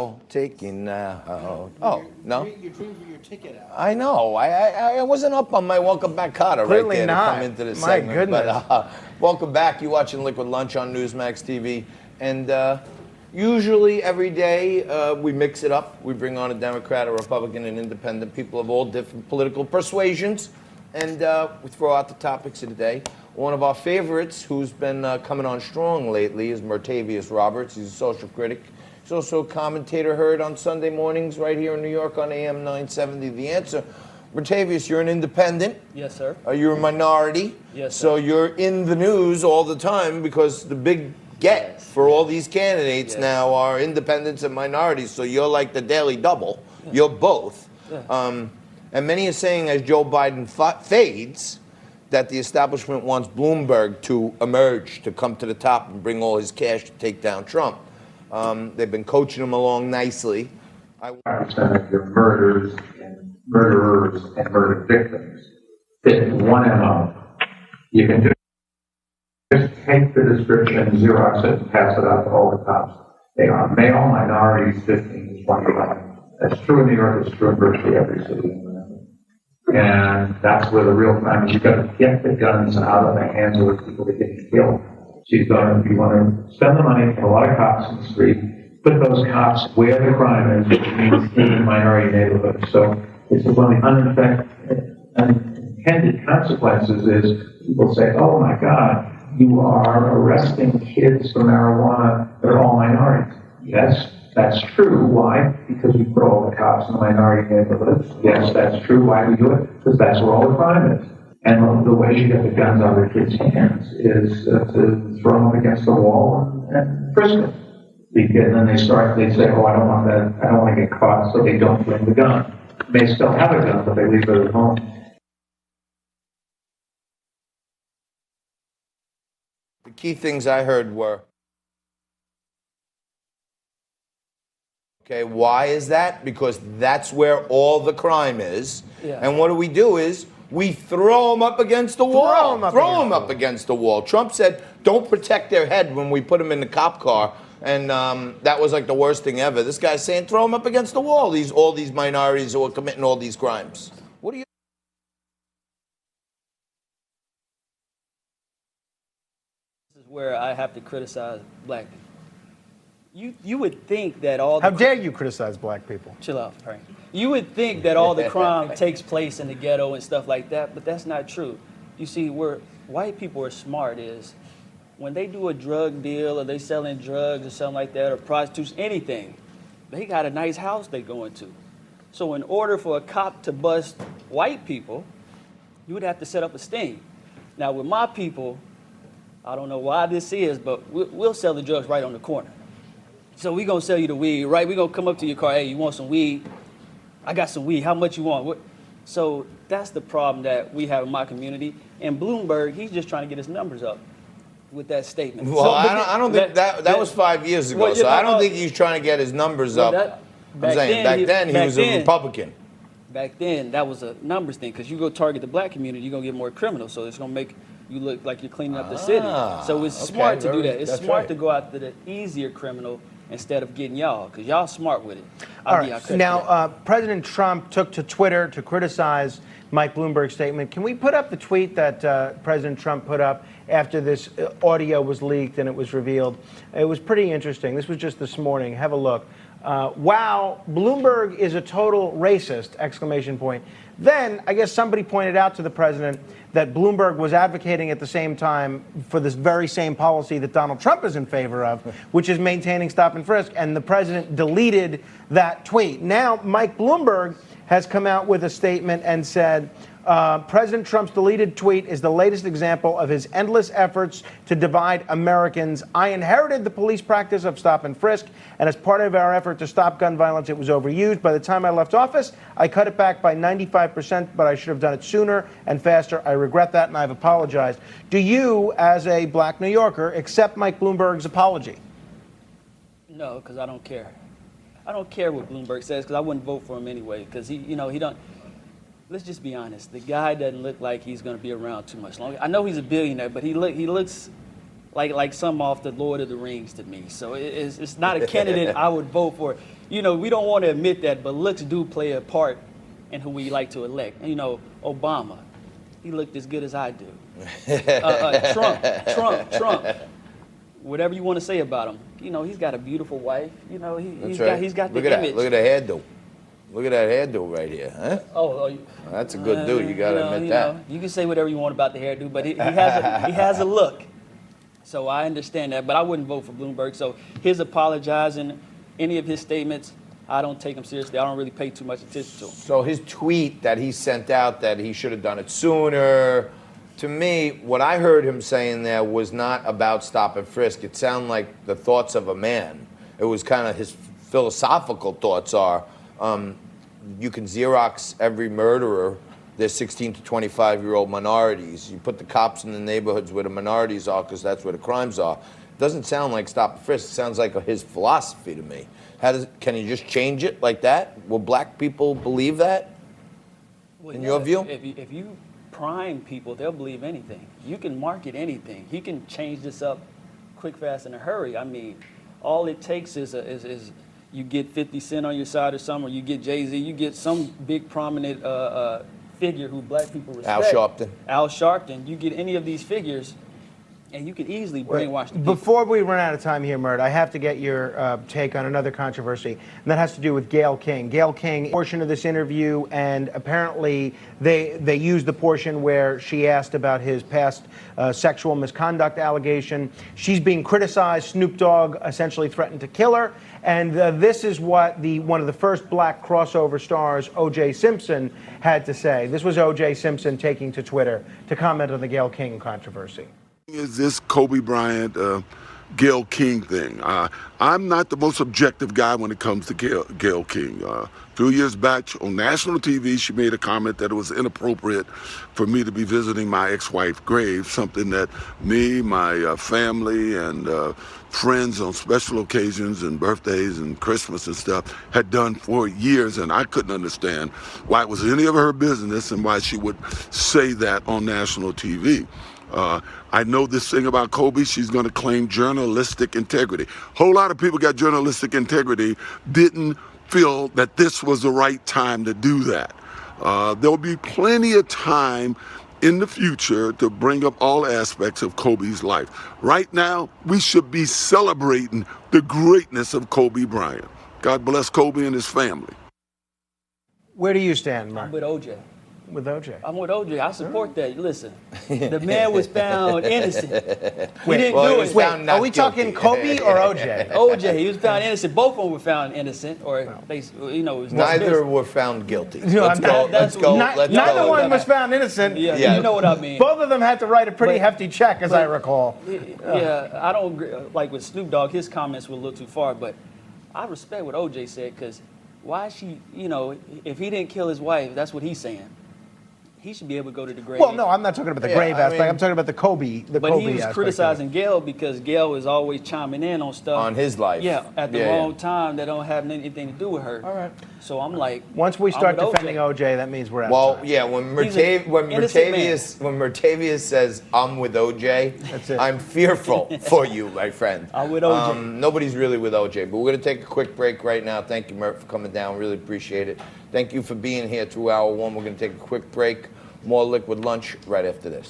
all taken out. Oh, no? You're dreaming for your ticket out. I know. I wasn't up on my Welcome Back Carter right there not. to come into this My segment. goodness. But welcome back. You're watching Liquid Lunch on Newsmax TV. And usually every day we mix it up. We bring on a Democrat, a Republican, and independent, people of all different political persuasions. And we throw out the topics of the day. One of our favorites, who's been coming on strong lately, is Mertavius Roberts. He's a social critic. He's also a commentator heard on Sunday mornings right here in New York on AM 970. The Answer. Mertavius, you're an independent. Yes, sir. You're a minority. Yes, sir. So you're in the news all the time because the big get for all these candidates now are independents and minorities. So you're like the Daily Double. Yeah. You're both. Yeah. And many are saying as Joe Biden fades, that the establishment wants Bloomberg to emerge, to come to the top and bring all his cash to take down Trump. They've been coaching him along nicely. 5% of your murderers and murder victims fit in one MO. You can just take the description, Xerox it, and pass it out to all the cops. They are male minorities, 15 to 25. That's true in New York. It's true in virtually every city. And that's where the real crime is. You've got to get the guns out of the hands of the people that get killed. So you want to spend the money, put a lot of cops in the street, put those cops where the crime is, which means in minority neighborhoods. So this is one of the unintended consequences is people say, oh my God, you are arresting kids for marijuana. They're all minorities. Yes, that's true. Why? Because we put all the cops in the minority neighborhoods. Yes, that's true. Why do we do it? Because that's where all the crime is. And the way you get the guns out of the kids' hands is to throw them against the wall and frisk them. And then they say, oh, I don't want that. I don't want to get caught, so they don't bring the gun. They still have a gun, but they leave it at home. The key things I heard were, okay, why is that? Because that's where all the crime is. Yeah. And what do is we throw them up against the wall. Throw them up against the wall. Trump said, don't protect their head when we put them in the cop car. And that was like the worst thing ever. This guy's saying, throw them up against the wall, all these minorities who are committing all these crimes. What do you... This is where I have to criticize black people. You would think that all the... How dare you criticize black people? Chill out, Frank. You would think that all the crime takes place in the ghetto and stuff like that, but that's not true. You see, where white people are smart is when they do a drug deal or they selling drugs or something like that or prostitution, anything, they got a nice house they go into. So in order for a cop to bust white people, you would have to set up a sting. Now with my people, I don't know why this is, but we'll sell the drugs right on the corner. So we gonna sell you the weed, right? We gonna come up to your car, hey, you want some weed? I got some weed, how much you want? So that's the problem that we have in my community. And Bloomberg, he's just trying to get his numbers up with that statement. Well, I don't think that was 5 years ago, so I don't think he's trying to get his numbers up. Back then he was a Republican. Back then, that was a numbers thing, because you go target the black community, you're gonna get more criminals, so it's gonna make you look like you're cleaning up the city. So it's smart to do that. It's smart to go after the easier criminal instead of getting y'all, because y'all smart with it. All right. Now, President Trump took to Twitter to criticize Mike Bloomberg's statement. Can we put up the tweet that President Trump put up after this audio was leaked and it was revealed? It was pretty interesting. This was just this morning. Have a look. Wow, Bloomberg is a total racist, exclamation point. Then, I guess somebody pointed out to the president that Bloomberg was advocating at the same time for this very same policy that Donald Trump is in favor of, which is maintaining stop and frisk, and the president deleted that tweet. Now, Mike Bloomberg has come out with a statement and said, President Trump's deleted tweet is the latest example of his endless efforts to divide Americans. I inherited the police practice of stop and frisk, and as part of our effort to stop gun violence, it was overused. By the time I left office, I cut it back by 95%, but I should have done it sooner and faster. I regret that, and I've apologized. Do you, as a black New Yorker, accept Mike Bloomberg's apology? No, because I don't care. I don't care what Bloomberg says, because I wouldn't vote for him anyway, because he don't. Let's just be honest. The guy doesn't look like he's going to be around too much longer. I know he's a billionaire, but he looks like some off the Lord of the Rings to me. So it's not a candidate I would vote for. you know, we don't want to admit that, but looks do play a part in who we like to elect. You know, Obama, he looked as good as I do. Trump. Whatever you want to say about him, you know, he's got a beautiful wife. You know, he's got the image. Look at that hairdo. Look at that hairdo right here, huh? That's a good dude. You gotta admit that. You can say whatever you want about the hairdo, but he has a look. So I understand that, but I wouldn't vote for Bloomberg. So his apologizing, any of his statements, I don't take them seriously. I don't really pay too much attention to him. So his tweet that he sent out that he should have done it sooner, to me, what I heard him saying there was not about stop and frisk. It sounded like the thoughts of a man. It was kind of his philosophical thoughts are, you can Xerox every murderer. They're 16 to 25-year-old minorities. You put the cops in the neighborhoods where the minorities are because that's where the crimes are. It doesn't sound like stop and frisk. It sounds like his philosophy to me. Can he just change it like that? Will black people believe that, in your view? If you prime people, they'll believe anything. You can market anything. He can change this up quick, fast, in a hurry. I mean, all it takes is you get 50 Cent on your side or something, or you get Jay-Z, you get some big prominent figure who black people respect. Al Sharpton. You get any of these figures, and you can easily brainwash the people. Before we run out of time here, Mert, I have to get your take on another controversy, and that has to do with Gayle King. Gayle King, portion of this interview, and apparently they used the portion where she asked about his past sexual misconduct allegation. She's being criticized. Snoop Dogg essentially threatened to kill her. And this is what one of the first black crossover stars, O.J. Simpson, had to say. This was O.J. Simpson taking to Twitter to comment on the Gayle King controversy. Is this Kobe Bryant, Gayle King thing? I'm not the most objective guy when it comes to Gayle King. A few years back on national TV, she made a comment that it was inappropriate for me to be visiting my ex-wife's grave, something that me, my family, and friends on special occasions and birthdays and Christmas and stuff had done for years, and I couldn't understand why it was any of her business and why she would say that on national TV. I know this thing about Kobe, she's going to claim journalistic integrity. Whole lot of people got journalistic integrity, didn't feel that this was the right time to do that. There'll be plenty of time in the future to bring up all aspects of Kobe's life. Right now, we should be celebrating the greatness of Kobe Bryant. God bless Kobe and his family. Where do you stand, Mert? I'm with OJ. With OJ. I'm with OJ. I support that. Listen, the man was found innocent. He didn't well, do he it. was found not Are we talking Kobe or OJ? OJ, he was found innocent. Both of them were found innocent, or they, you know, it was Neither were found guilty. No, Let's go. that's- Let's go. Not- Let's Neither go. one was found innocent. Yeah, you know what I mean. Both of them had to write a pretty hefty check, as I recall. Yeah, I don't agree. Like with Snoop Dogg, his comments were a little too far, but I respect what OJ said, because why she, you know, if he didn't kill his wife, that's what he's saying. He should be able to go to the grave. Well, no, I'm not talking about the grave aspect. I'm talking about the Kobe. But he was criticizing Gayle because Gayle was always chiming in on stuff on his life. Yeah, at the wrong time that don't have anything to do with her. All right. So I'm like, once we start I'm with defending OJ, that means we're out Well, of time. yeah, when innocent Mertavius says I'm with OJ, That's it. I'm fearful for you, my friend. I'm with OJ. Nobody's really with OJ, but we're going to take a quick break right now. Thank you, Mert, for coming down. Really appreciate it. Thank you for being here through hour one. We're going to take a quick break. More Liquid Lunch right after this.